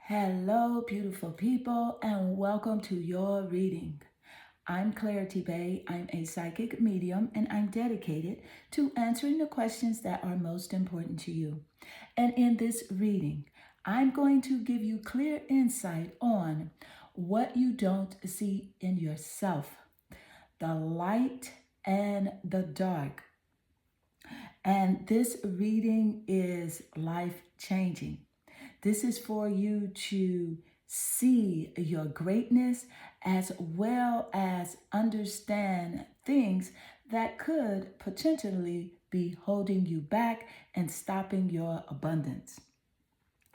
Hello, beautiful people, and welcome to your reading. I'm Clarity Bay. I'm a psychic medium, and I'm dedicated to answering the questions that are most important to you. And in this reading, I'm going to give you clear insight on what you don't see in yourself, the light and the dark. And this reading is life-changing. This is for you to see your greatness as well as understand things that could potentially be holding you back and stopping your abundance.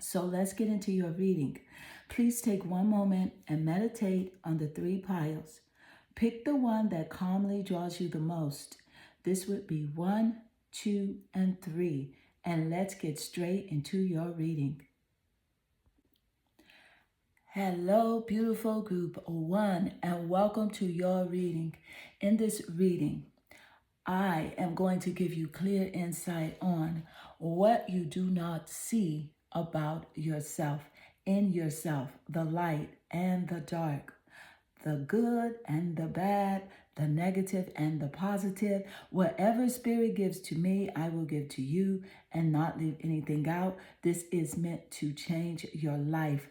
So let's get into your reading. Please take one moment and meditate on the three piles. Pick the one that calmly draws you the most. This would be 1, 2, and 3. And let's get straight into your reading. Hello, beautiful group 1, and welcome to your reading. In this reading, I am going to give you clear insight on what you do not see about yourself, in yourself, the light and the dark, the good and the bad, the negative and the positive. Whatever spirit gives to me, I will give to you and not leave anything out. This is meant to change your life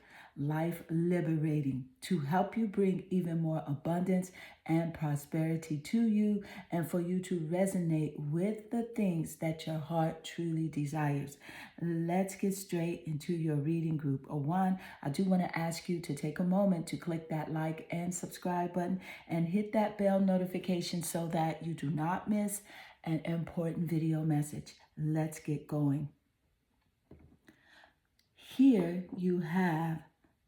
liberating, to help you bring even more abundance and prosperity to you, and for you to resonate with the things that your heart truly desires. Let's get straight into your reading, group 1. I do want to ask you to take a moment to click that like and subscribe button and hit that bell notification so that you do not miss an important video message. Let's get going. Here you have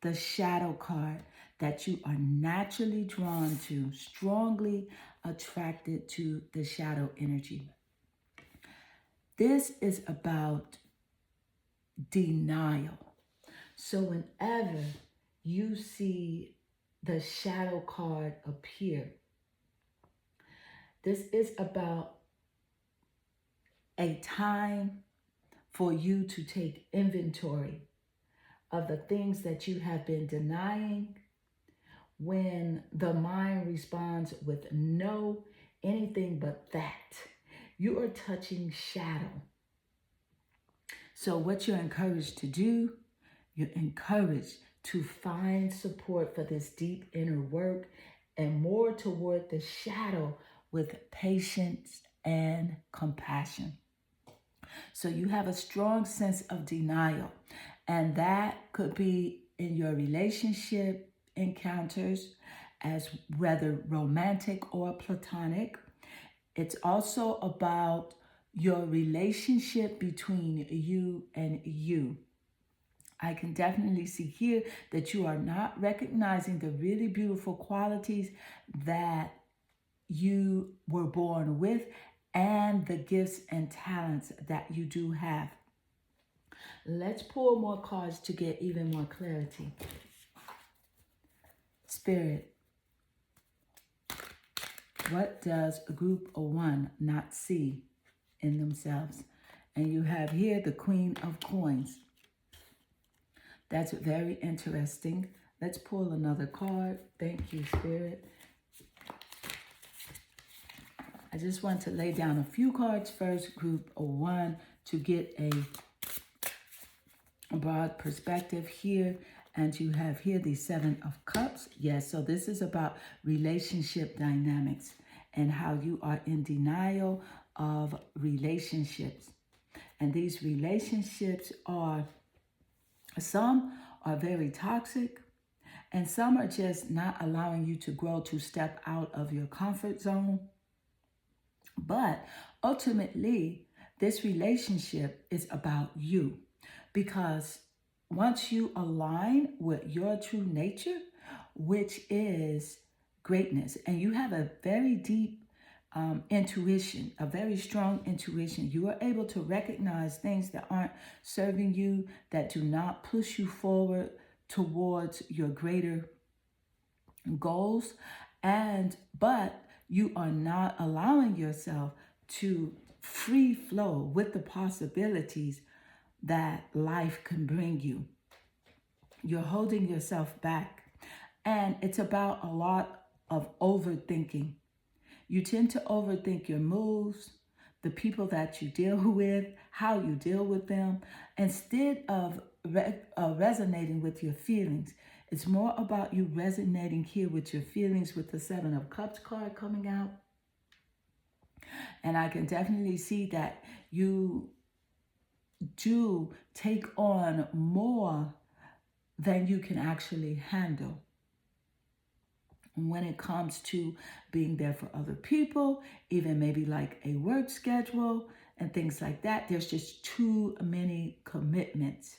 the shadow card that you are naturally drawn to, strongly attracted to the shadow energy. This is about denial. So whenever you see the shadow card appear, this is about a time for you to take inventory of the things that you have been denying. When the mind responds with no, anything but that, you are touching shadow. So what you're encouraged to do, you're encouraged to find support for this deep inner work and more toward the shadow with patience and compassion. So you have a strong sense of denial, and that could be in your relationship encounters, as whether romantic or platonic. It's also about your relationship between you and you. I can definitely see here that you are not recognizing the really beautiful qualities that you were born with and the gifts and talents that you do have. Let's pull more cards to get even more clarity. Spirit, what does group 1 not see in themselves? And you have here the Queen of Coins. That's very interesting. Let's pull another card. Thank you, Spirit. I just want to lay down a few cards first, group 1, to get a broad perspective here. And you have here the 7 of Cups. Yes, so this is about relationship dynamics and how you are in denial of relationships. And these relationships are, some are very toxic, and some are just not allowing you to grow, to step out of your comfort zone. But ultimately, this relationship is about you, because once you align with your true nature, which is greatness, and you have a very deep intuition, a very strong intuition, you are able to recognize things that aren't serving you, that do not push you forward towards your greater goals, but you are not allowing yourself to free flow with the possibilities that life can bring you. You're holding yourself back. And it's about a lot of overthinking. You tend to overthink your moves, the people that you deal with, how you deal with them, instead of resonating with your feelings. It's more about you resonating here with your feelings with the Seven of Cups card coming out. And I can definitely see that you do take on more than you can actually handle when it comes to being there for other people, even maybe like a work schedule and things like that. There's just too many commitments.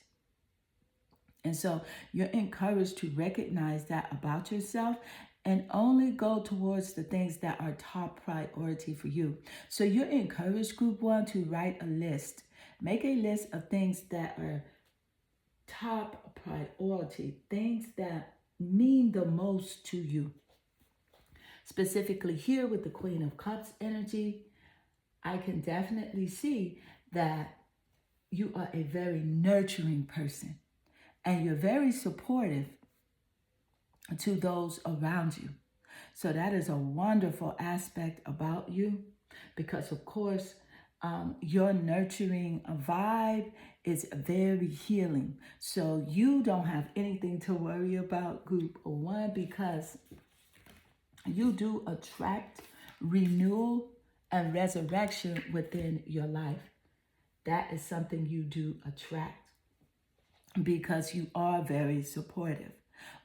And so you're encouraged to recognize that about yourself and only go towards the things that are top priority for you. So you're encouraged, Group 1, to write a list. Make a list of things that are top priority, things that mean the most to you. Specifically here with the Queen of Cups energy, I can definitely see that you are a very nurturing person and you're very supportive to those around you. So that is a wonderful aspect about you because, of course, your nurturing vibe is very healing. So you don't have anything to worry about, Group 1, because you do attract renewal and resurrection within your life. That is something you do attract because you are very supportive.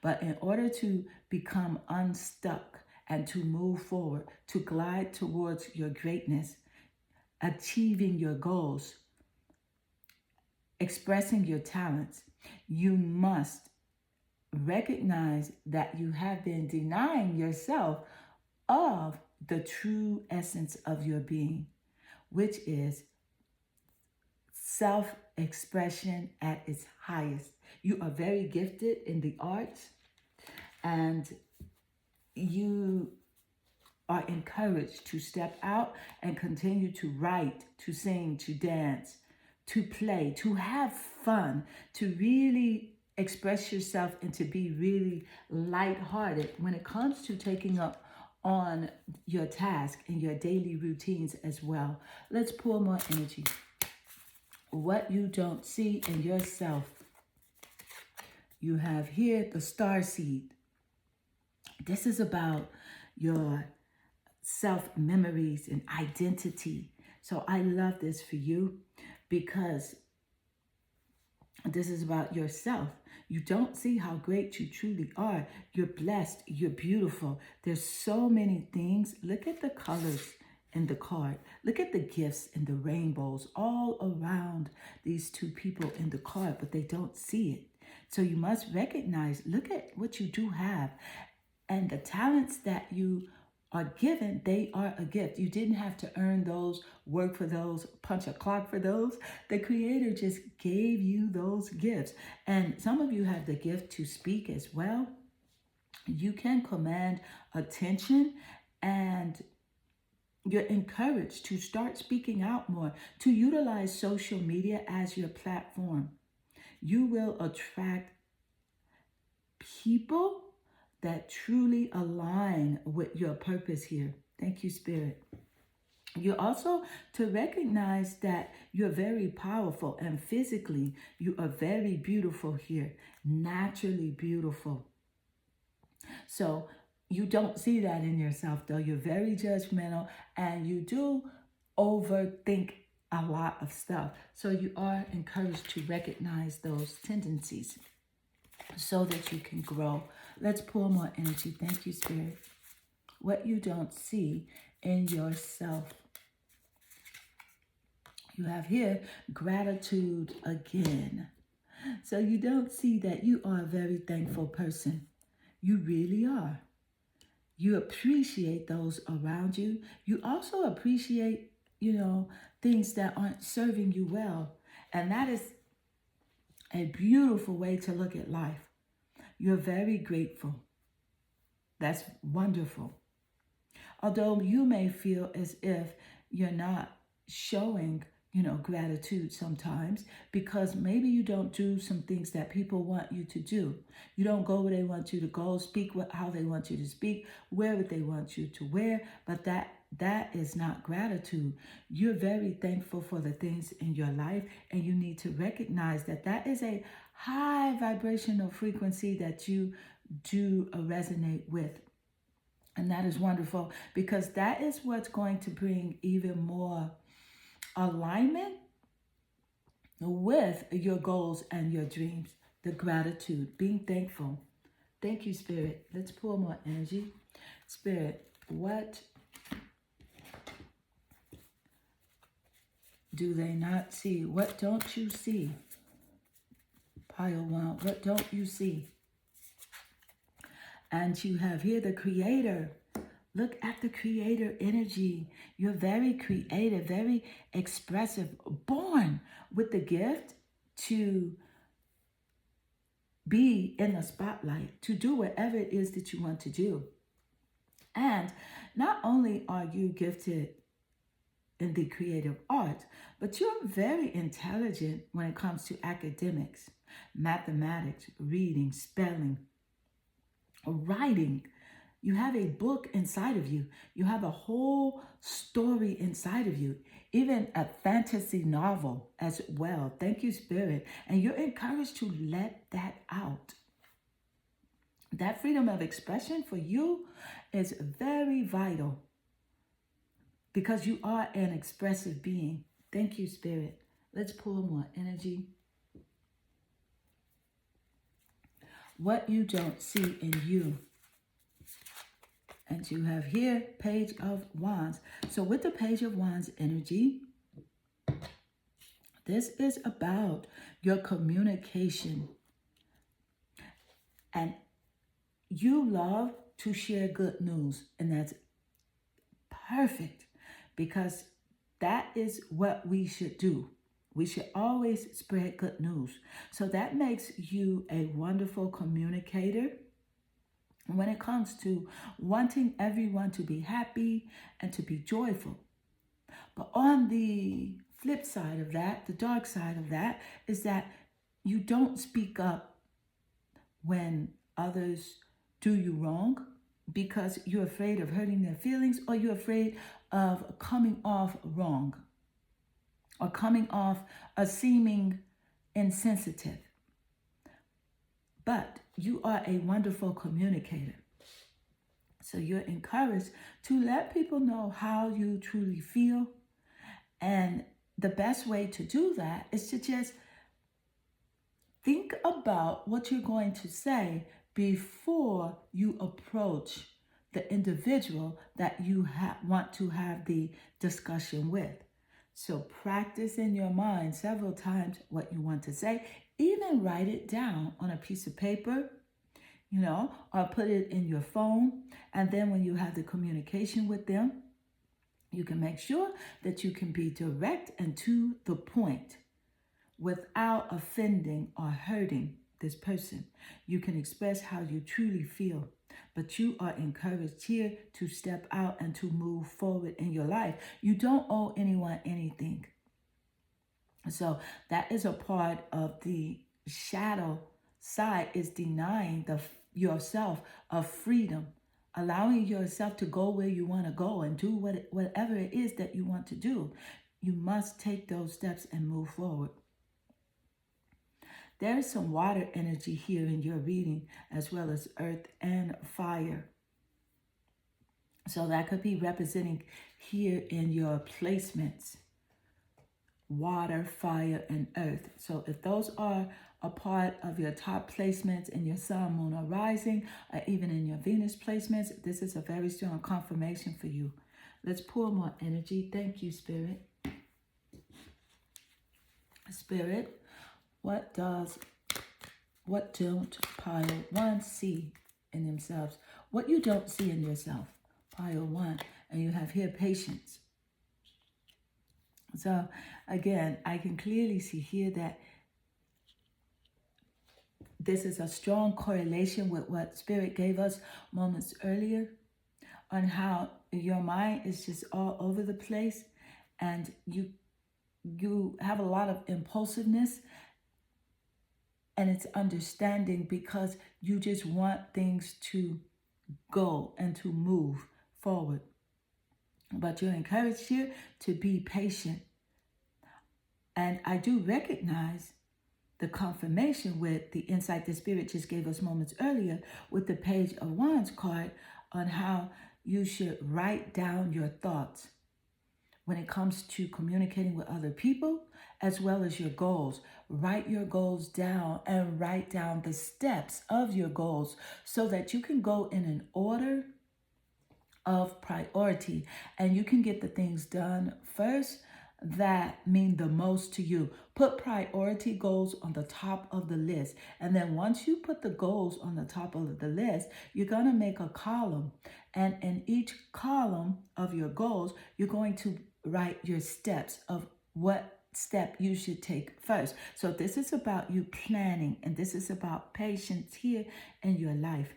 But in order to become unstuck and to move forward, to glide towards your greatness, achieving your goals, expressing your talents, you must recognize that you have been denying yourself of the true essence of your being, which is self-expression at its highest. You are very gifted in the arts and you are encouraged to step out and continue to write, to sing, to dance, to play, to have fun, to really express yourself and to be really lighthearted when it comes to taking up on your task and your daily routines as well. Let's pull more energy. What you don't see in yourself. You have here the star seed. This is about your self-memories and identity. So I love this for you because this is about yourself. You don't see how great you truly are. You're blessed. You're beautiful. There's so many things. Look at the colors in the card. Look at the gifts and the rainbows all around these two people in the card, but they don't see it. So you must recognize, look at what you do have. And the talents that you are given, they are a gift. You didn't have to earn those, work for those, punch a clock for those. The Creator just gave you those gifts. And some of you have the gift to speak as well. You can command attention and you're encouraged to start speaking out more, to utilize social media as your platform. You will attract people that truly align with your purpose here. Thank you, Spirit. You're also to recognize that you're very powerful and physically you are very beautiful here, naturally beautiful. So you don't see that in yourself though. You're very judgmental and you do overthink a lot of stuff. So you are encouraged to recognize those tendencies so that you can grow. Let's pull more energy. Thank you, Spirit. What you don't see in yourself. You have here gratitude again. So you don't see that you are a very thankful person. You really are. You appreciate those around you. You also appreciate, things that aren't serving you well. And that is a beautiful way to look at life. You're very grateful. That's wonderful. Although you may feel as if you're not showing gratitude sometimes, because maybe you don't do some things that people want you to do. You don't go where they want you to go, speak how they want you to speak, wear what they want you to wear, but that is not gratitude. You're very thankful for the things in your life, and you need to recognize that that is a high vibrational frequency that you do resonate with. And that is wonderful, because that is what's going to bring even more alignment with your goals and your dreams. The gratitude, being thankful. Thank you, Spirit. Let's pull more energy. Spirit, what do they not see? What don't you see? Pile one, what don't you see? And you have here the Creator. Look at the Creator energy. You're very creative, very expressive, born with the gift to be in the spotlight, to do whatever it is that you want to do. And not only are you gifted in the creative arts, but you're very intelligent when it comes to academics, mathematics, reading, spelling, writing. You have a book inside of you. You have a whole story inside of you, even a fantasy novel as well. Thank you, Spirit. And you're encouraged to let that out. That freedom of expression for you is very vital, because you are an expressive being. Thank you, Spirit. Let's pull more energy. What you don't see in you. And you have here, Page of Wands. So with the Page of Wands energy, this is about your communication. And you love to share good news. And that's perfect, because that is what we should do. We should always spread good news. So that makes you a wonderful communicator when it comes to wanting everyone to be happy and to be joyful. But on the flip side of that, the dark side of that, is that you don't speak up when others do you wrong, because you're afraid of hurting their feelings, or you're afraid of coming off wrong, or coming off as seeming insensitive. But you are a wonderful communicator. So you're encouraged to let people know how you truly feel. And the best way to do that is to just think about what you're going to say before you approach the individual that you want to have the discussion with. So practice in your mind several times what you want to say. Even write it down on a piece of paper, or put it in your phone. And then when you have the communication with them, you can make sure that you can be direct and to the point without offending or hurting this person. You can express how you truly feel, but you are encouraged here to step out and to move forward in your life. You don't owe anyone anything. So that is a part of the shadow side, is denying yourself of freedom, allowing yourself to go where you want to go and do whatever it is that you want to do. You must take those steps and move forward. There is some water energy here in your reading, as well as earth and fire. So that could be representing here in your placements, water, fire, and earth. So if those are a part of your top placements in your sun, moon, or rising, or even in your Venus placements, this is a very strong confirmation for you. Let's pour more energy. Thank you, Spirit. Spirit, what don't pile one see in themselves? What you don't see in yourself, pile one. And you have here patience. So again, I can clearly see here that this is a strong correlation with what Spirit gave us moments earlier, on how your mind is just all over the place, and you have a lot of impulsiveness, and it's understanding because you just want things to go and to move forward. But you're encouraged here to be patient. And I do recognize the confirmation with the insight the Spirit just gave us moments earlier with the Page of Wands card on how you should write down your thoughts when it comes to communicating with other people, as well as your goals. Write your goals down and write down the steps of your goals so that you can go in an order of priority and you can get the things done first that mean the most to you. Put priority goals on the top of the list. And then once you put the goals on the top of the list, you're going to make a column. And in each column of your goals, you're going to write your steps of what step you should take first. So this is about you planning, and this is about patience here in your life.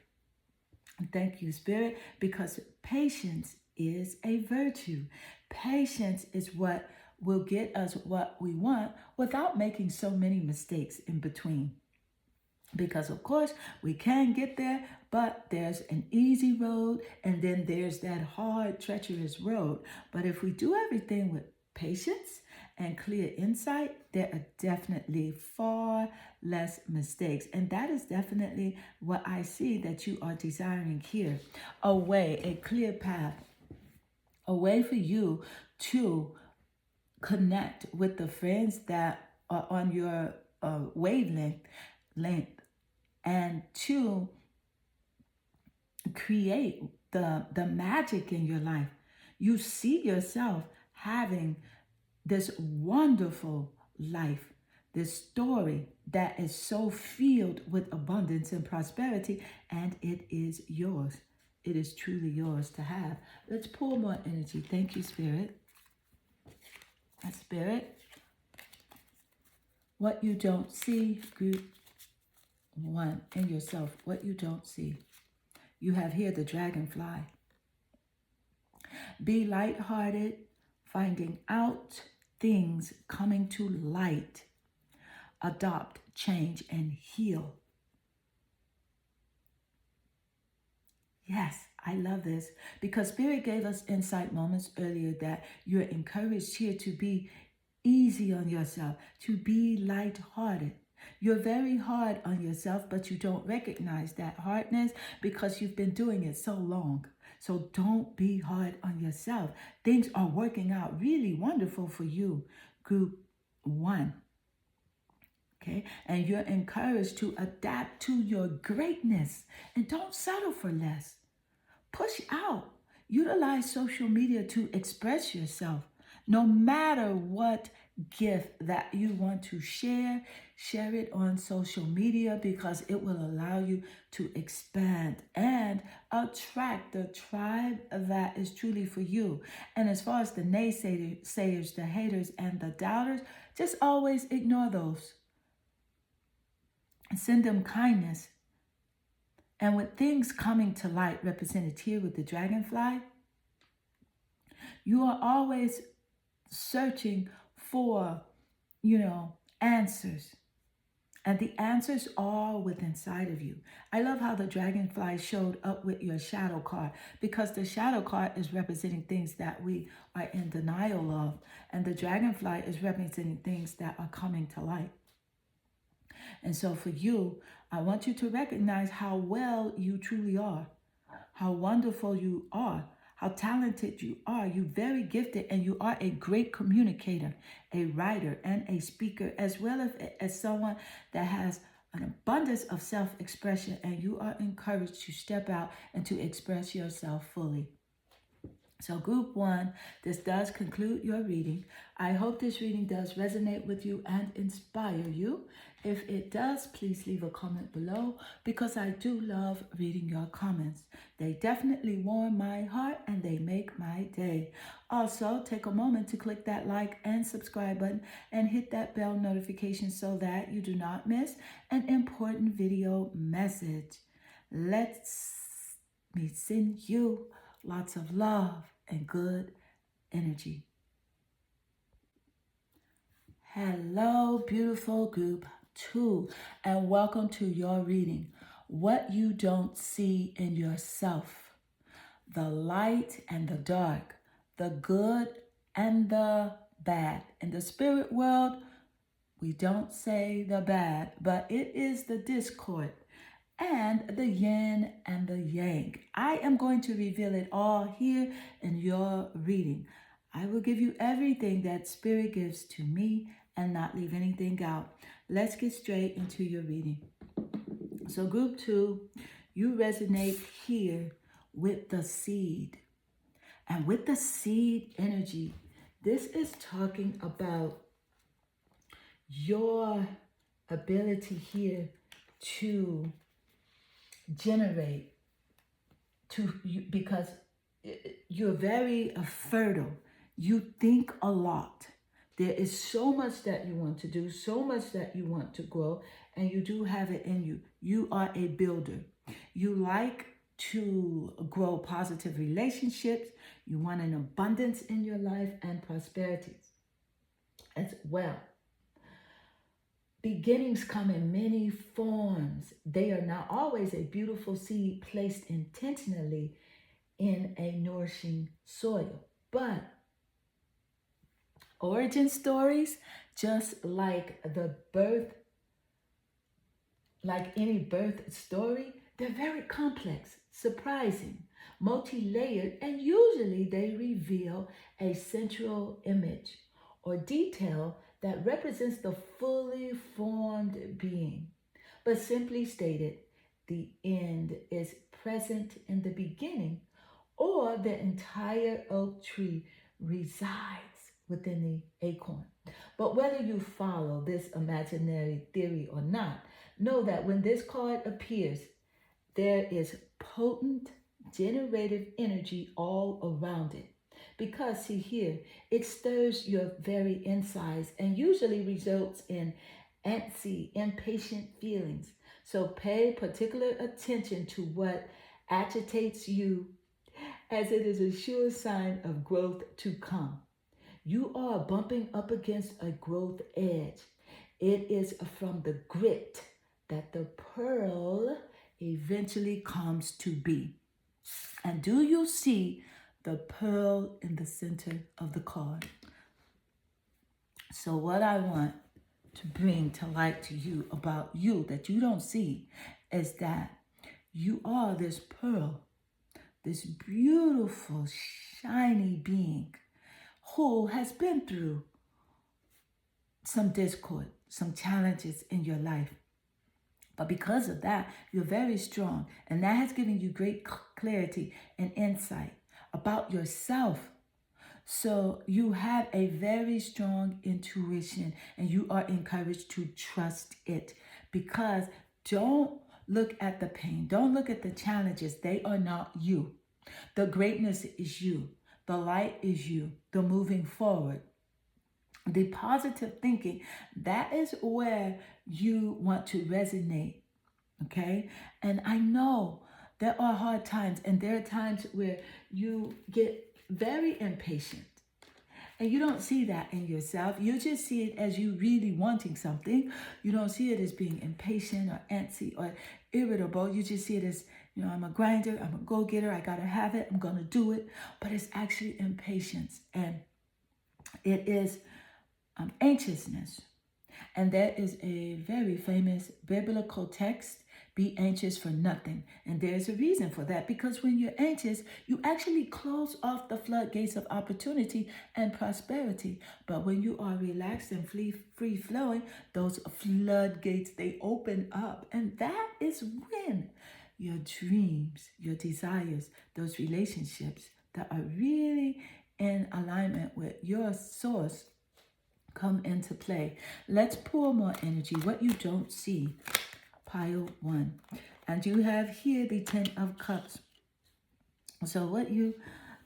Thank you, Spirit, because patience is a virtue. Patience is what will get us what we want without making so many mistakes in between. Because, of course, we can get there, but there's an easy road, and then there's that hard, treacherous road. But if we do everything with patience and clear insight, there are definitely far less mistakes. And that is definitely what I see that you are desiring here. A way, a clear path, a way for you to connect with the friends that are on your wavelength, and to create the magic in your life. You see yourself having this wonderful life, this story that is so filled with abundance and prosperity, and it is yours. It is truly yours to have. Let's pull more energy. Thank you, Spirit. Spirit, what you don't see, group 1 in yourself, what you don't see. You have here the dragonfly. Be lighthearted, finding out things coming to light. Adopt, change, and heal. Yes, I love this because Spirit gave us insight moments earlier that you're encouraged here to be easy on yourself, to be lighthearted. You're very hard on yourself, but you don't recognize that hardness because you've been doing it so long. So don't be hard on yourself. Things are working out really wonderful for you, group 1. Okay, and you're encouraged to adapt to your greatness and don't settle for less. Push out. Utilize social media to express yourself. No matter what gift that you want to share it on social media because it will allow you to expand and attract the tribe that is truly for you. And as far as the naysayers, the haters, and the doubters, just always ignore those. Send them kindness. And with things coming to light represented here with the dragonfly, you are always searching for, answers. And the answers are within inside of you. I love how the dragonfly showed up with your shadow card because the shadow card is representing things that we are in denial of. And the dragonfly is representing things that are coming to light. And so for you, I want you to recognize how well you truly are, how wonderful you are, how talented you are. You're very gifted and you are a great communicator, a writer, and a speaker, as well as someone that has an abundance of self-expression, and you are encouraged to step out and to express yourself fully. So group 1, this does conclude your reading. I hope this reading does resonate with you and inspire you. If it does, please leave a comment below because I do love reading your comments. They definitely warm my heart and they make my day. Also, take a moment to click that like and subscribe button and hit that bell notification so that you do not miss an important video message. Let me send you lots of love and good energy. Hello, beautiful group 2, and welcome to your reading. What you don't see in yourself, the light and the dark, the good and the bad. In the spirit world, we don't say the bad, but it is the discord and the yin and the yang. I am going to reveal it all here in your reading. I will give you everything that Spirit gives to me and not leave anything out. Let's get straight into your reading. So group 2, you resonate here with the seed. And with the seed energy, this is talking about your ability here to generate because you're very fertile. You think a lot. There is so much that you want to do, so much that you want to grow, and you do have it in you. You are a builder. You like to grow positive relationships. You want an abundance in your life and prosperity as well. Beginnings come in many forms. They are not always a beautiful seed placed intentionally in a nourishing soil. But origin stories, just like the birth, like any birth story, they're very complex, surprising, multi-layered, and usually they reveal a central image or detail that represents the fully formed being. But simply stated, the end is present in the beginning, or the entire oak tree resides within the acorn. But whether you follow this imaginary theory or not, know that when this card appears, there is potent generative energy all around it. Because, see here, it stirs your very insides and usually results in antsy, impatient feelings. So pay particular attention to what agitates you, as it is a sure sign of growth to come. You are bumping up against a growth edge. It is from the grit that the pearl eventually comes to be. And do you see the pearl in the center of the card? So what I want to bring to light to you about you that you don't see is that you are this pearl, this beautiful, shiny being who has been through some discord, some challenges in your life. But because of that, you're very strong. And that has given you great clarity and insight about yourself. So you have a very strong intuition and you are encouraged to trust it. Because don't look at the pain. Don't look at the challenges. They are not you. The greatness is you. The light is you. The moving forward. The positive thinking, that is where you want to resonate, okay? And I know there are hard times, and there are times where you get very impatient, and you don't see that in yourself. You just see it as you really wanting something. You don't see it as being impatient or antsy or irritable. You just see it as, I'm a grinder, I'm a go-getter, I gotta have it, I'm gonna do it. But it's actually impatience, and it is anxiousness. And there is a very famous biblical text, be anxious for nothing. And there's a reason for that, because when you're anxious, you actually close off the floodgates of opportunity and prosperity. But when you are relaxed and free-flowing, those floodgates, they open up. And that is when your dreams, your desires, those relationships that are really in alignment with your source come into play. Let's pour more energy. What you don't see, pile 1. And you have here the 10 of Cups. So what you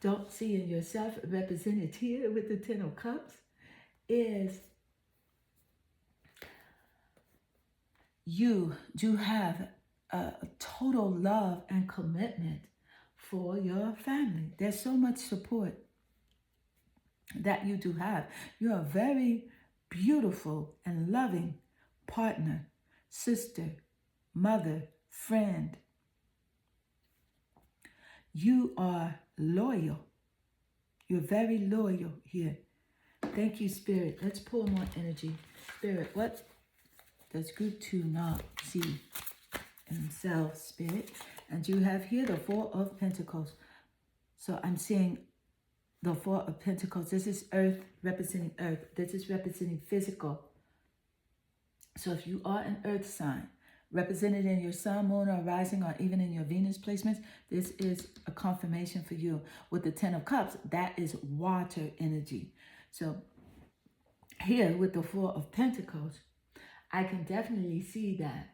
don't see in yourself, represented here with the 10 of Cups, is you do have a total love and commitment for your family. There's so much support that you do have. You're a very beautiful and loving partner, sister, mother, friend. You are loyal. You're very loyal here. Thank you, Spirit. Let's pull more energy. Spirit, what does group 2 not see in themselves, Spirit? And you have here the Four of Pentacles. So I'm seeing the Four of Pentacles. This is Earth representing Earth. This is representing physical. So if you are an Earth sign, represented in your sun, moon, or rising, or even in your Venus placements, this is a confirmation for you. With the Ten of Cups, that is water energy. So here with the Four of Pentacles, I can definitely see that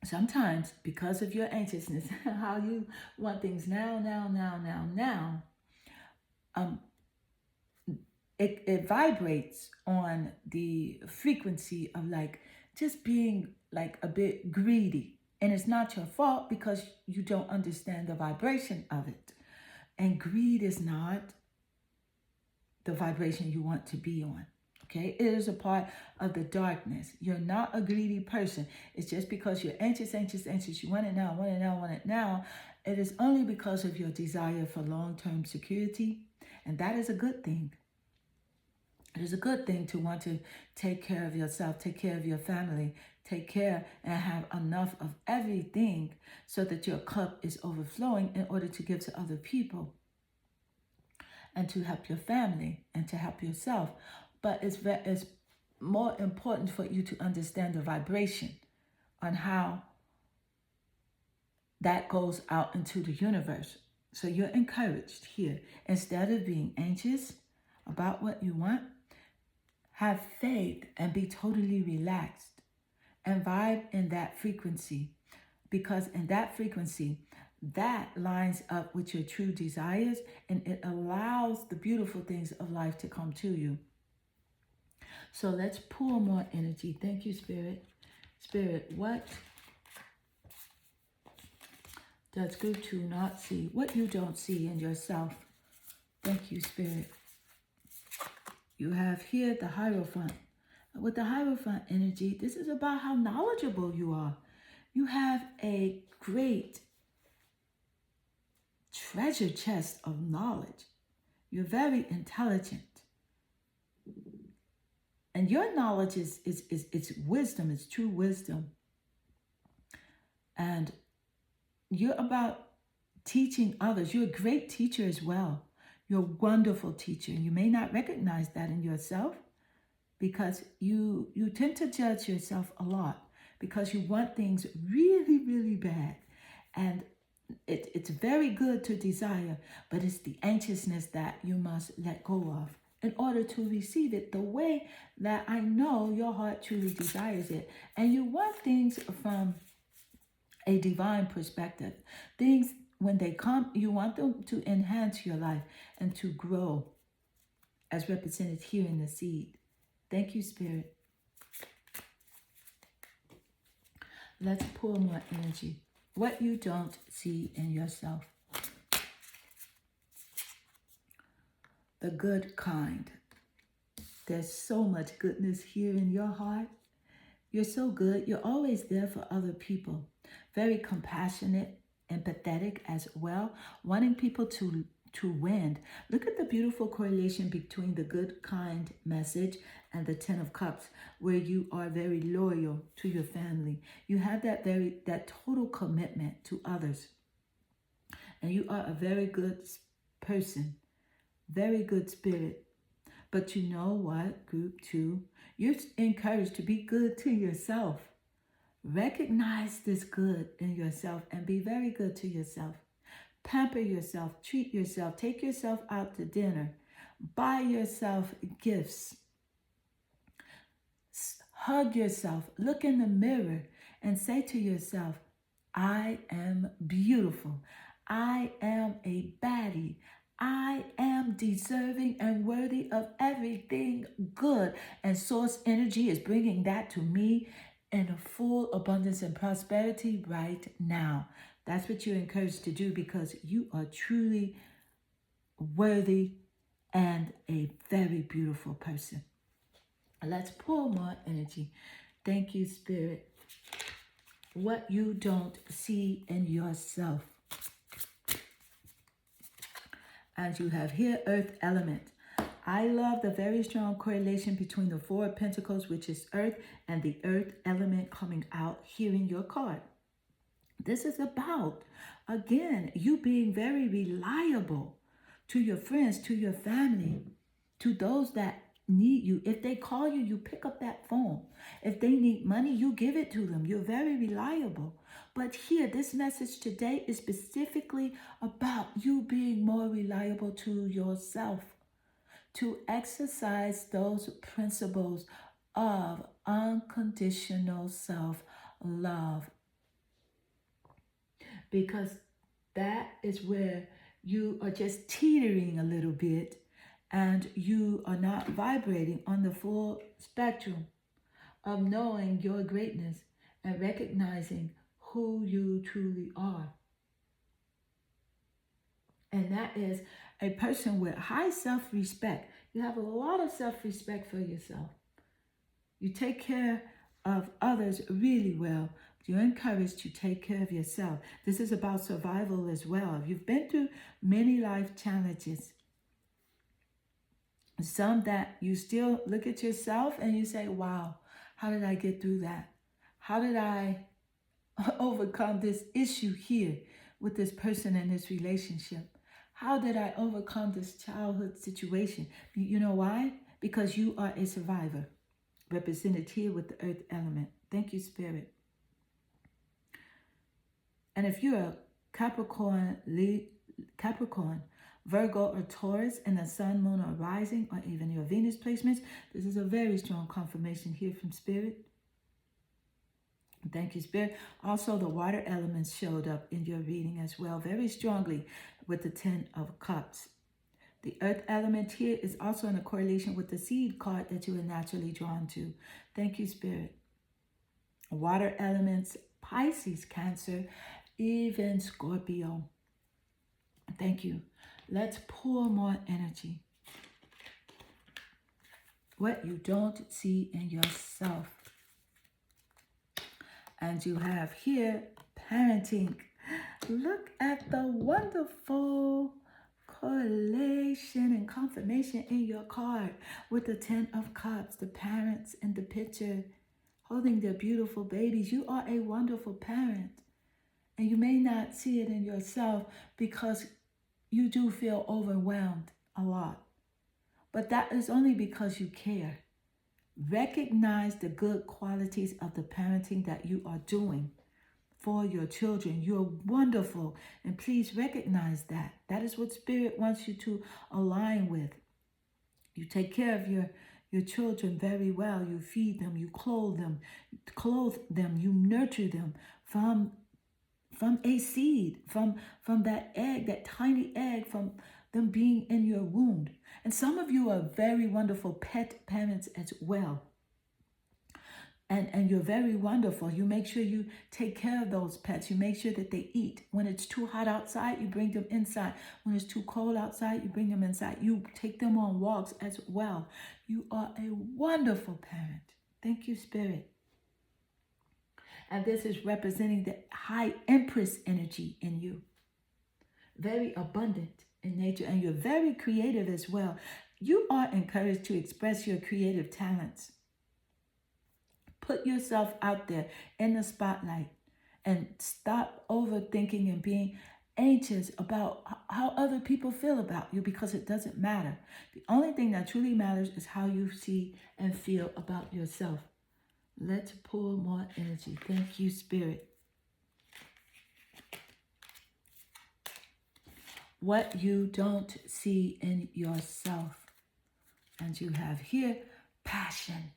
sometimes because of your anxiousness, how you want things now, it vibrates on the frequency of like just being like a bit greedy. And it's not your fault because you don't understand the vibration of it. And greed is not the vibration you want to be on. Okay, it is a part of the darkness. You're not a greedy person. It's just because you're anxious. You want it now. It is only because of your desire for long-term security. And that is a good thing. It is a good thing to want to take care of yourself, take care of your family, take care and have enough of everything so that your cup is overflowing in order to give to other people and to help your family and to help yourself. But it's more important for you to understand the vibration on how that goes out into the universe. So you're encouraged here. Instead of being anxious about what you want, have faith and be totally relaxed and vibe in that frequency, because in that frequency, that lines up with your true desires and it allows the beautiful things of life to come to you. So let's pull more energy. Thank you, Spirit. Spirit, what does group 2 not see? What you don't see in yourself. Thank you, Spirit. You have here the Hierophant. With the Hierophant energy, this is about how knowledgeable you are. You have a great treasure chest of knowledge. You're very intelligent. And your knowledge is wisdom, it's true wisdom. And you're about teaching others. You're a great teacher as well. You're a wonderful teacher. You may not recognize that in yourself because you tend to judge yourself a lot because you want things really, really bad. And it's very good to desire, but it's the anxiousness that you must let go of in order to receive it the way that I know your heart truly desires it. And you want things from a divine perspective. Things, when they come, you want them to enhance your life and to grow as represented here in the seed. Thank you, Spirit. Let's pull more energy. What you don't see in yourself. The good kind. There's so much goodness here in your heart. You're so good. You're always there for other people. Very compassionate, empathetic as well. Wanting people to win. Look at the beautiful correlation between the good kind message and the Ten of Cups, where you are very loyal to your family. You have that total commitment to others. And you are a very good person. Very good spirit. But you know what, group 2? You're encouraged to be good to yourself. Recognize this good in yourself and be very good to yourself. Pamper yourself, treat yourself, take yourself out to dinner, buy yourself gifts, hug yourself, look in the mirror and say to yourself, I am beautiful. I am a baddie. I am deserving and worthy of everything good. And source energy is bringing that to me in a full abundance and prosperity right now. That's what you're encouraged to do because you are truly worthy and a very beautiful person. Let's pull more energy. Thank you, Spirit. What you don't see in yourself. And you have here earth element. I love the very strong correlation between the Four of Pentacles, which is earth, and the earth element coming out here in your card. This is about, again, you being very reliable to your friends, to your family, to those that need you. If they call you, you pick up that phone. If they need money, you give it to them. You're very reliable. But here, this message today is specifically about you being more reliable to yourself, to exercise those principles of unconditional self-love. Because that is where you are just teetering a little bit and you are not vibrating on the full spectrum of knowing your greatness and recognizing who you truly are. And that is a person with high self-respect. You have a lot of self-respect for yourself. You take care of others really well. You're encouraged to take care of yourself. This is about survival as well. You've been through many life challenges. Some that you still look at yourself and you say, wow, how did I get through that? How did I overcome this issue here with this person in this relationship? How did I overcome this childhood situation? You know why? Because you are a survivor, represented here with the earth element. Thank you, Spirit. And if you're a Capricorn, Virgo, or Taurus, and the sun, moon, or rising, or even your Venus placements, this is a very strong confirmation here from Spirit. Thank you, Spirit. Also, the water elements showed up in your reading as well, very strongly with the 10 of Cups. The earth element here is also in a correlation with the seed card that you are naturally drawn to. Thank you, Spirit. Water elements, Pisces, Cancer, even Scorpio. Thank you. Let's pour more energy. What you don't see in yourself. And you have here parenting. Look at the wonderful correlation and confirmation in your card with the 10 of Cups, the parents in the picture holding their beautiful babies. You are a wonderful parent. And you may not see it in yourself because you do feel overwhelmed a lot. But that is only because you care. Recognize the good qualities of the parenting that you are doing for your children. You're wonderful. And please recognize that. That is what Spirit wants you to align with. You take care of your children very well. You feed them, you clothe them, you nurture them from a seed, from that egg, that tiny egg, from them being in your womb. And some of you are very wonderful pet parents as well. And you're very wonderful. You make sure you take care of those pets. You make sure that they eat. When it's too hot outside, you bring them inside. When it's too cold outside, you bring them inside. You take them on walks as well. You are a wonderful parent. Thank you, Spirit. And this is representing the high Empress energy in you. Very abundant in nature. And you're very creative as well. You are encouraged to express your creative talents. Put yourself out there in the spotlight. And stop overthinking and being anxious about how other people feel about you, because it doesn't matter. The only thing that truly matters is how you see and feel about yourself. Let's pull more energy. Thank you, Spirit. What you don't see in yourself. And you have here passion.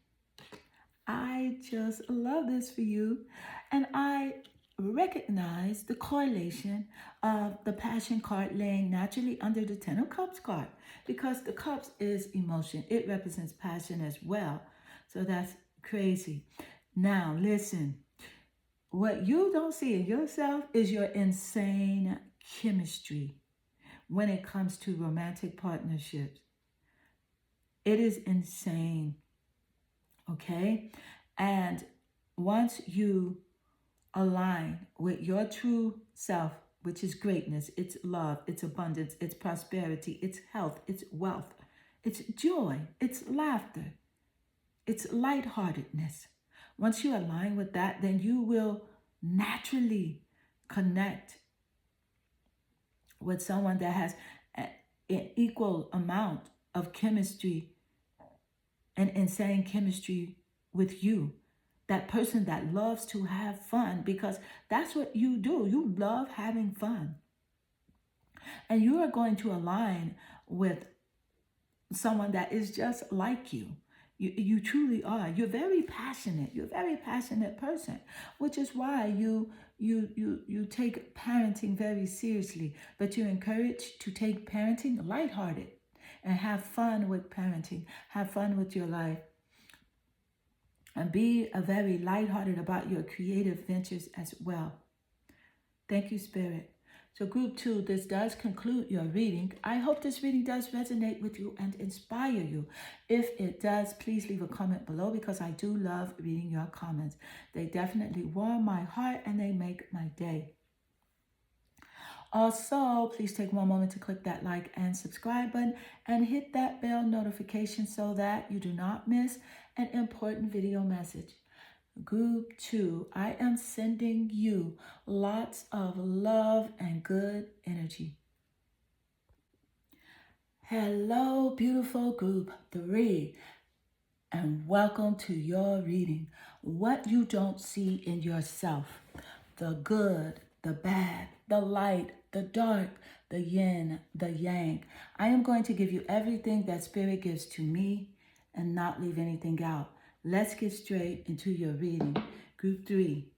I just love this for you. And I recognize the correlation of the passion card laying naturally under the 10 of Cups card, because the cups is emotion. It represents passion as well. So that's crazy. Now, listen. What you don't see in yourself is your insane chemistry when it comes to romantic partnerships. It is insane. Okay? And once you align with your true self, which is greatness, it's love, it's abundance, it's prosperity, it's health, it's wealth, it's joy, it's laughter, it's lightheartedness. Once you align with that, then you will naturally connect with someone that has an equal amount of chemistry and insane chemistry with you. That person that loves to have fun, because that's what you do. You love having fun. And you are going to align with someone that is just like you. You truly are. You're very passionate. You're a very passionate person, which is why you take parenting very seriously. But you're encouraged to take parenting lighthearted and have fun with parenting. Have fun with your life. And be very lighthearted about your creative ventures as well. Thank you, Spirit. So group 2, this does conclude your reading. I hope this reading does resonate with you and inspire you. If it does, please leave a comment below, because I do love reading your comments. They definitely warm my heart and they make my day. Also, please take one moment to click that like and subscribe button and hit that bell notification so that you do not miss an important video message. Group 2, I am sending you lots of love and good energy. Hello, beautiful group 3, and welcome to your reading. What you don't see in yourself, the good, the bad, the light, the dark, the yin, the yang. I am going to give you everything that Spirit gives to me and not leave anything out. Let's get straight into your reading. Group 3,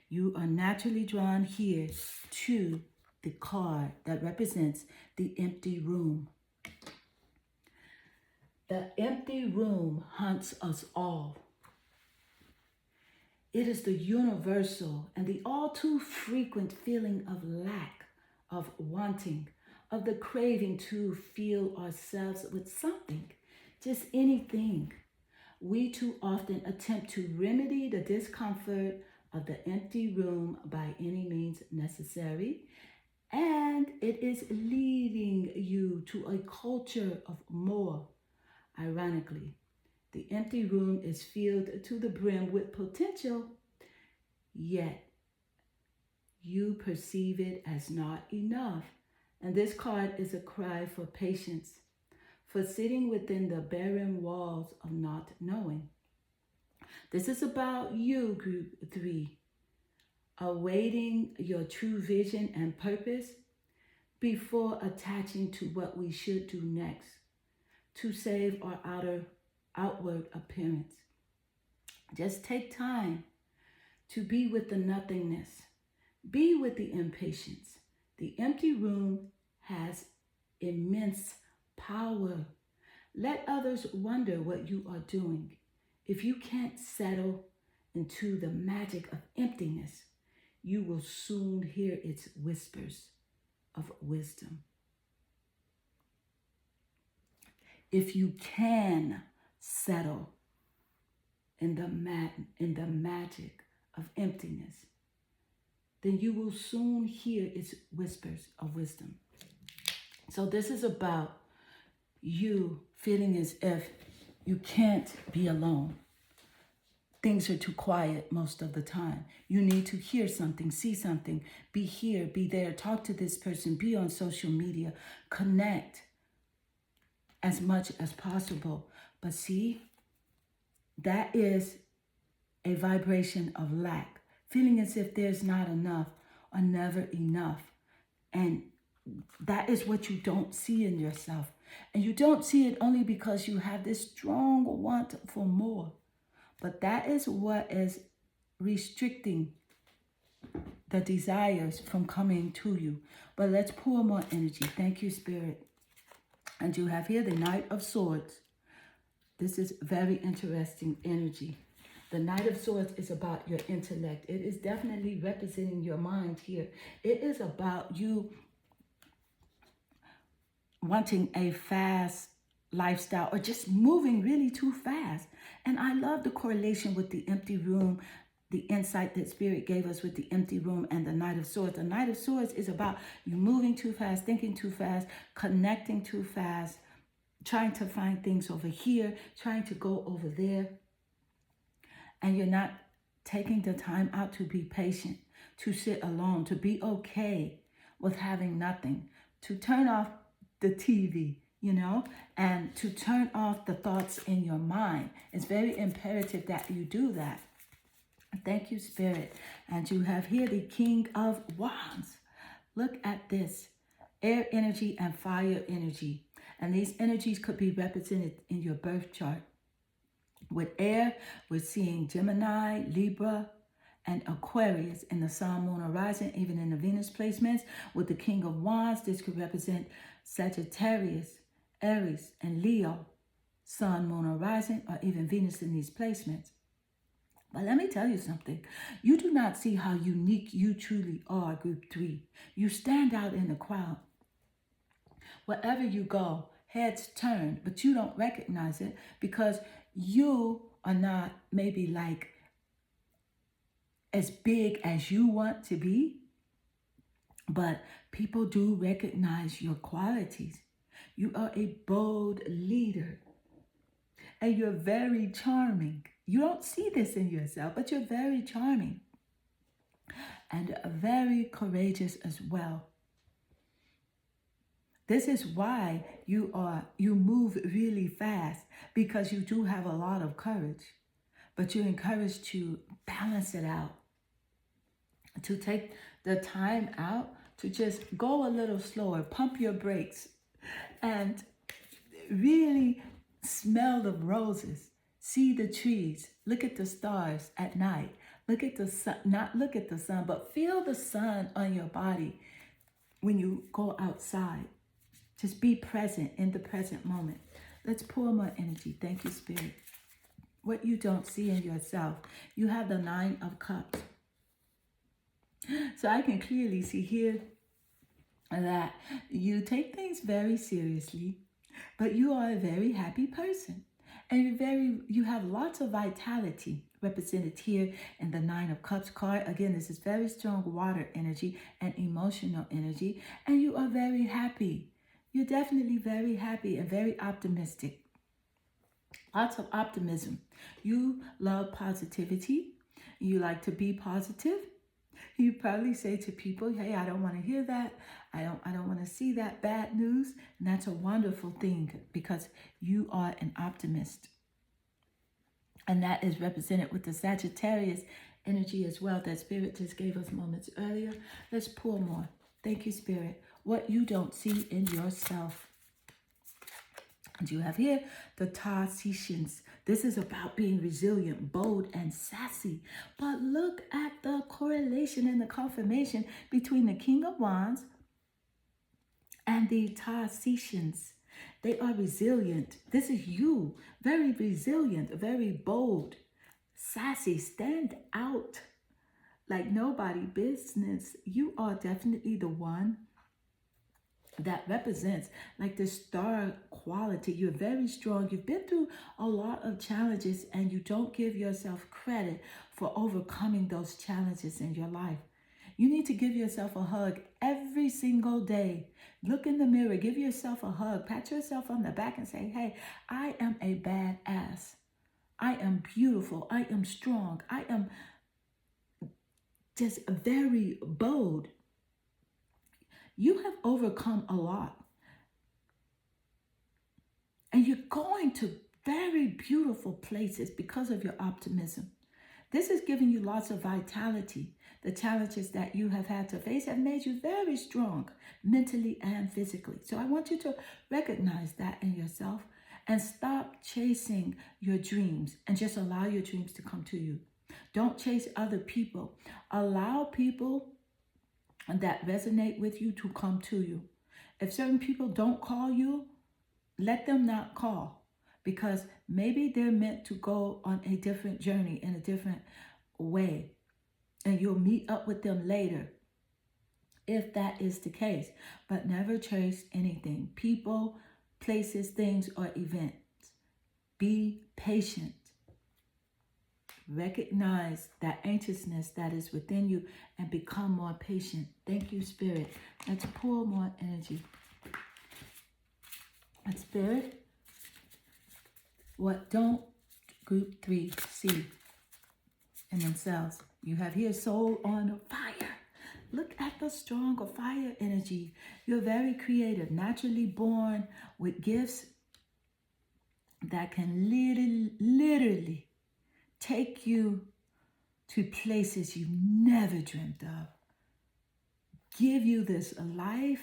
you are naturally drawn here to the card that represents the empty room. The empty room haunts us all. It is the universal and the all too frequent feeling of lack, of wanting, of the craving to feel ourselves with something, just anything. We too often attempt to remedy the discomfort of the empty room by any means necessary, and it is leading you to a culture of more. Ironically, the empty room is filled to the brim with potential, yet you perceive it as not enough. And this card is a cry for patience, for sitting within the barren walls of not knowing. This is about you, group 3, awaiting your true vision and purpose before attaching to what we should do next to save our outward appearance. Just take time to be with the nothingness. Be with the impatience. The empty room has immense power. Let others wonder what you are doing. If you can't settle into the magic of emptiness, you will soon hear its whispers of wisdom. If you can settle in the magic of emptiness, then you will soon hear its whispers of wisdom. So this is about you feeling as if you can't be alone. Things are too quiet most of the time. You need to hear something, see something, be here, be there, talk to this person, be on social media, connect as much as possible. But see, that is a vibration of lack, feeling as if there's not enough or never enough. And that is what you don't see in yourself. And you don't see it only because you have this strong want for more. But that is what is restricting the desires from coming to you. But let's pour more energy. Thank you, Spirit. And you have here the Knight of Swords. This is very interesting energy. The Knight of Swords is about your intellect. It is definitely representing your mind here. It is about you wanting a fast lifestyle or just moving really too fast. And I love the correlation with the empty room, the insight that Spirit gave us with the empty room and the Knight of Swords. The Knight of Swords is about you moving too fast, thinking too fast, connecting too fast, trying to find things over here, trying to go over there. And you're not taking the time out to be patient, to sit alone, to be okay with having nothing, to turn off the TV, and to turn off the thoughts in your mind. It's very imperative that you do that. Thank you, Spirit. And you have here the King of Wands. Look at this. Air energy and fire energy. And these energies could be represented in your birth chart. With air, we're seeing Gemini, Libra, and Aquarius in the Sun, Moon, or Rising, even in the Venus placements. With the King of Wands, this could represent Sagittarius, Aries, and Leo, Sun, Moon, or Rising, or even Venus in these placements. But let me tell you something. You do not see how unique you truly are, Group 3. You stand out in the crowd. Wherever you go, heads turn, but you don't recognize it because you are not maybe like as big as you want to be, but people do recognize your qualities. You are a bold leader, and you're very charming. You don't see this in yourself, but you're very charming and very courageous as well. This is why you move really fast, because you do have a lot of courage, but you're encouraged to balance it out, to take the time out to just go a little slower, pump your brakes, and really smell the roses, see the trees, look at the stars at night, look at the sun, not look at the sun, but feel the sun on your body when you go outside. Just be present in the present moment. Let's pour more energy. Thank you, Spirit. What you don't see in yourself. You have the 9 of Cups. So I can clearly see here that you take things very seriously, but you are a very happy person. And you have lots of vitality represented here in the 9 of Cups card. Again, this is very strong water energy and emotional energy. And you are very happy. You're definitely very happy and very optimistic. Lots of optimism. You love positivity. You like to be positive. You probably say to people, hey, I don't want to hear that. I don't want to see that bad news. And that's a wonderful thing because you are an optimist. And that is represented with the Sagittarius energy as well that Spirit just gave us moments earlier. Let's pour more. Thank you, Spirit. What you don't see in yourself. And you have here the Tarsians. This is about being resilient, bold, and sassy. But look at the correlation and the confirmation between the King of Wands and the Tarsians. They are resilient. This is you. Very resilient, very bold, sassy, stand out like nobody business. You are definitely the one that represents like the star quality. You're very strong. You've been through a lot of challenges and you don't give yourself credit for overcoming those challenges in your life. You need to give yourself a hug every single day. Look in the mirror, give yourself a hug, pat yourself on the back and say, hey, I am a badass. I am beautiful. I am strong. I am just very bold. You have overcome a lot. And you're going to very beautiful places because of your optimism. This is giving you lots of vitality. The challenges that you have had to face have made you very strong, mentally and physically. So I want you to recognize that in yourself and stop chasing your dreams and just allow your dreams to come to you. Don't chase other people. Allow people that resonate with you to come to you. If certain people don't call you, let them not call, because maybe they're meant to go on a different journey in a different way, and you'll meet up with them later if that is the case. But never chase anything. People places, things, or events. Be patient. Recognize that anxiousness that is within you and become more patient. Thank you, Spirit. Let's pull more energy. And Spirit, what don't group 3 see in themselves? You have here soul on fire. Look at the stronger fire energy. You're very creative, naturally born with gifts that can literally take you to places you never dreamt of. Give you this life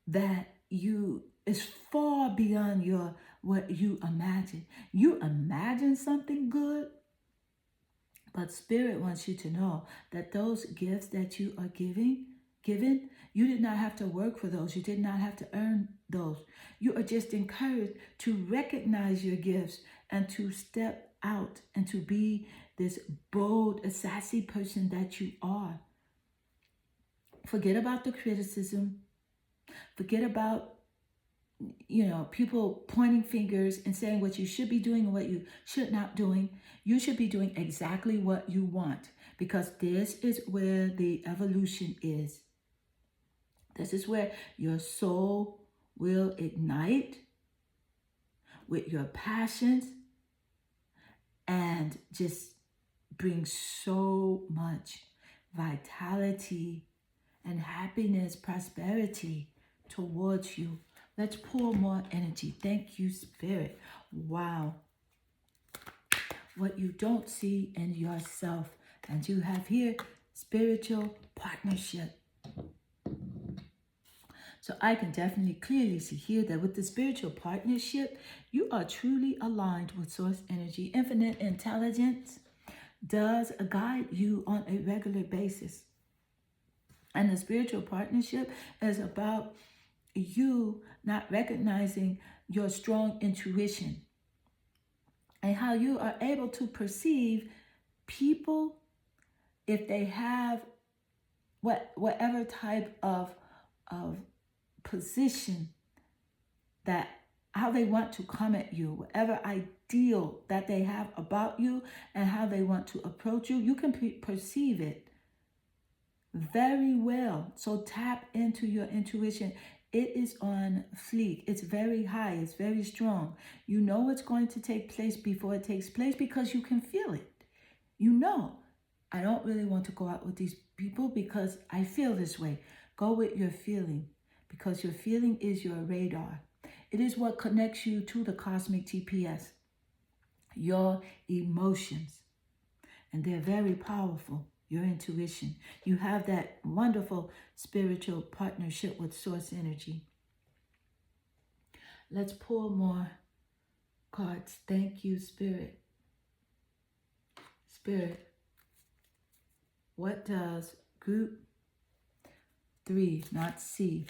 that is far beyond what you imagine. You imagine something good, but Spirit wants you to know that those gifts that you are given, you did not have to work for those. You did not have to earn those. You are just encouraged to recognize your gifts and to step out and to be this bold, sassy person that you are. Forget about the criticism. Forget about, people pointing fingers and saying what you should be doing and what you should not doing. You should be doing exactly what you want, because this is where the evolution is. This is where your soul will ignite with your passions and just bring so much vitality and happiness, prosperity towards you. Let's pour more energy. Thank you, Spirit. Wow. What you don't see in yourself. And you have here spiritual partnership. So I can definitely clearly see here that with the spiritual partnership, you are truly aligned with source energy. Infinite intelligence does guide you on a regular basis. And the spiritual partnership is about you not recognizing your strong intuition and how you are able to perceive people if they have whatever type of position, that how they want to come at you, whatever ideal that they have about you and how they want to approach you, you can perceive it very well. So tap into your intuition. It is on fleek. It's very high. It's very strong. You know what's going to take place before it takes place because you can feel it. You know, I don't really want to go out with these people because I feel this way. Go with your feeling, because your feeling is your radar. It is what connects you to the cosmic TPS, your emotions. And they're very powerful. Your intuition. You have that wonderful spiritual partnership with source energy. Let's pull more cards. Thank you, Spirit. Spirit, what does group 3 not see?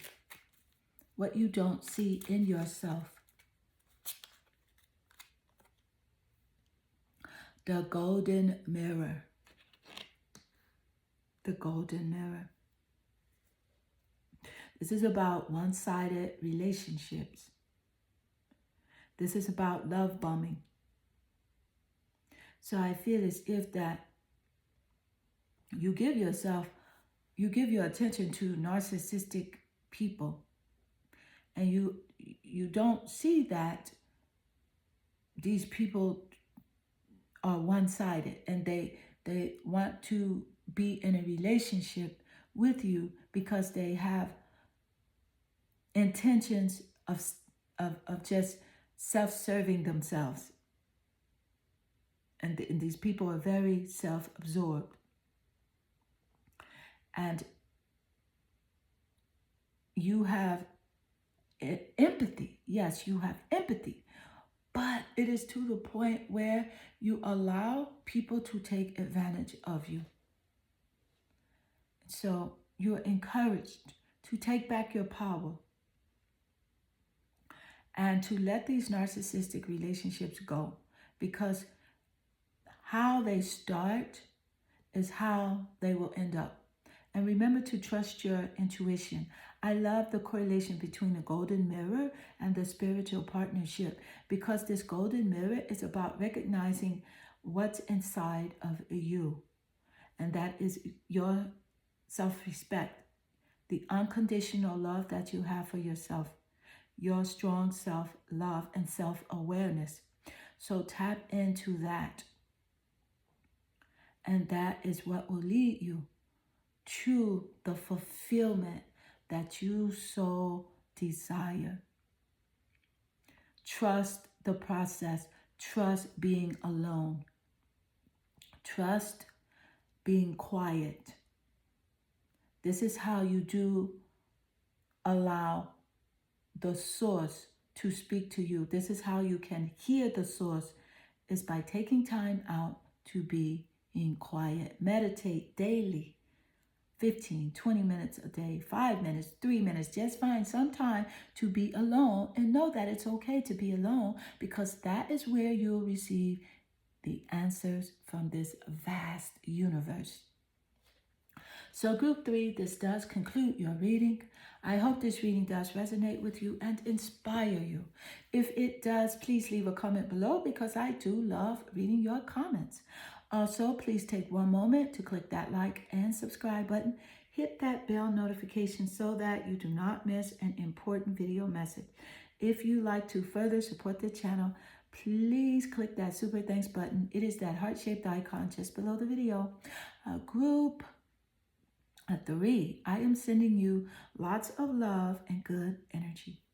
What you don't see in yourself. The golden mirror. The golden mirror. This is about one-sided relationships. This is about love bombing. So I feel as if that you give your attention to narcissistic people, and you don't see that these people are one-sided and they want to be in a relationship with you because they have intentions of just self-serving themselves. And these people are very self-absorbed. And you have empathy. Yes, you have empathy. But it is to the point where you allow people to take advantage of you. So you're encouraged to take back your power and to let these narcissistic relationships go, because how they start is how they will end up. And remember to trust your intuition. I love the correlation between the golden mirror and the spiritual partnership, because this golden mirror is about recognizing what's inside of you. And that is your self-respect, the unconditional love that you have for yourself, your strong self-love and self-awareness. So tap into that. And that is what will lead you to the fulfillment that you so desire. Trust the process. Trust being alone. Trust being quiet. This is how you do allow the source to speak to you. This is how you can hear the source, is by taking time out to be in quiet. Meditate daily. 15, 20 minutes a day, 5 minutes, 3 minutes. Just find some time to be alone, and know that it's okay to be alone, because that is where you'll receive the answers from this vast universe. So group 3, this does conclude your reading. I hope this reading does resonate with you and inspire you. If it does, please leave a comment below, because I do love reading your comments. Also, please take one moment to click that like and subscribe button. Hit that bell notification so that you do not miss an important video message. If you like to further support the channel, please click that super thanks button. It is that heart-shaped icon just below the video. Group 3, I am sending you lots of love and good energy.